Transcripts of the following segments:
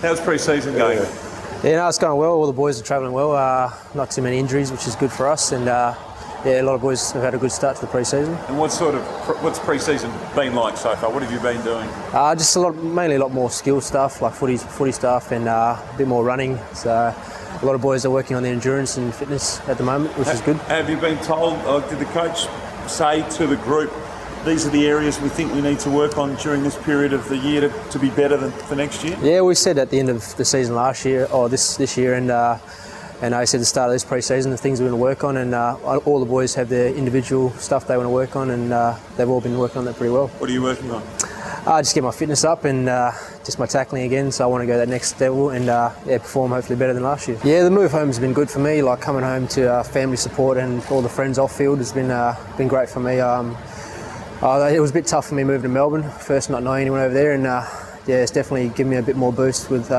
How's pre-season going? Yeah, no, it's going well. All the boys are travelling well. Not too many injuries, which is good for us. And yeah, a lot of boys have had a good start to the pre-season. And what's pre-season been like so far? What have you been doing? Just mainly a lot more skill stuff, like footy stuff, and a bit more running. So a lot of boys are working on their endurance and fitness at the moment, which is good. Have you been told? Did the coach say to the group, these are the areas we think we need to work on during this period of the year to be better than for next year? Yeah, we said at the end of the season last year, or this year, and I said at the start of this pre-season the things we're going to work on, and all the boys have their individual stuff they want to work on, and they've all been working on that pretty well. What are you working on? Just get my fitness up and just my tackling again, so I want to go that next level and perform hopefully better than last year. Yeah, the move home has been good for me, like coming home to family support and all the friends off field has been great for me. It was a bit tough for me moving to Melbourne, first not knowing anyone over there, and it's definitely given me a bit more boost with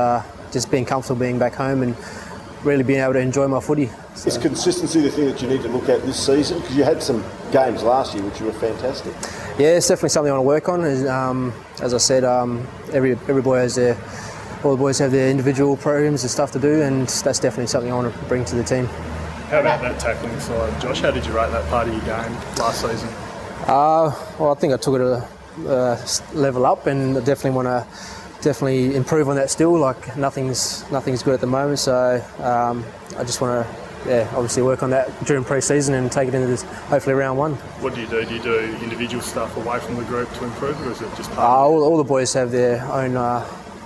just being comfortable being back home and really being able to enjoy my footy. So. Is consistency the thing that you need to look at this season? Because you had some games last year which were fantastic. Yeah, it's definitely something I want to work on. As I said, every boy has all the boys have their individual programs and stuff to do, and that's definitely something I want to bring to the team. How about that tackling side, Josh? How did you rate that part of your game last season? Well, I think I took it a level up, and I definitely want to improve on that still. Like nothing's good at the moment, so I just want to obviously work on that during pre-season and take it into this hopefully round one. What do you do? Do you do individual stuff away from the group to improve, or is it just part all the boys have their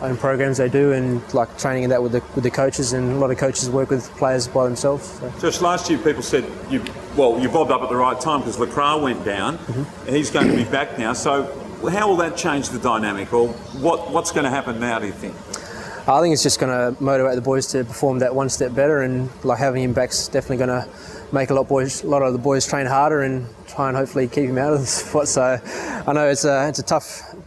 own programs they do, and like training in that with the coaches, and a lot of coaches work with players by themselves. So. Just last year people said you bobbed up at the right time because Lacroix went down. Mm-hmm. He's going to be back now, so how will that change the dynamic, or what's going to happen now, do you think? I think it's just going to motivate the boys to perform that one step better, and like having him back's definitely going to make a lot of the boys train harder and try and hopefully keep him out of the spot. So I know it's a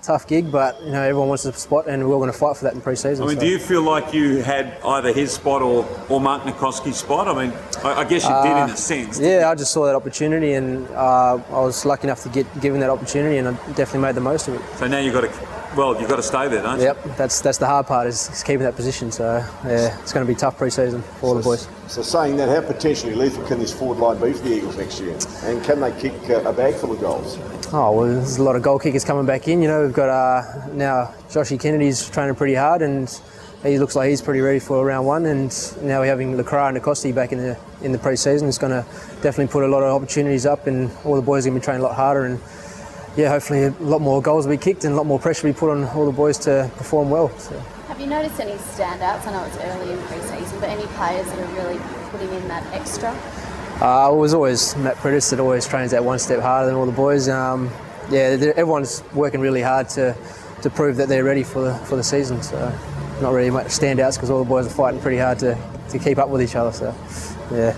tough gig, but everyone wants a spot, and we're going to fight for that in pre-season. I mean, do you feel like you had either his spot or Mark Nikoski's spot? I mean, I guess you did in a sense. Yeah, I just saw that opportunity, and I was lucky enough to get given that opportunity, and I definitely made the most of it. So now you've got to stay there, don't you? Yep, that's the hard part is keeping that position. So yeah, it's going to be tough pre-season for all the boys. So saying that, how potentially lethal can this forward line be for the Eagles next year? And can they kick a bag full of goals? Oh, well, there's a lot of goal kickers coming back in. We've got now Joshy Kennedy's training pretty hard, and he looks like he's pretty ready for round one. And now we're having Lacroix and Nikoski back in the pre-season. It's going to definitely put a lot of opportunities up, and all the boys are going to be training a lot harder. And yeah, hopefully a lot more goals will be kicked and a lot more pressure will be put on all the boys to perform well. So. Have you noticed any standouts? I know it's early in pre-season, but any players that are really putting in that extra? It was always Matt Priddis that always trains that one step harder than all the boys. Everyone's working really hard to prove that they're ready for the season. So not really much standouts because all the boys are fighting pretty hard to keep up with each other. So yeah.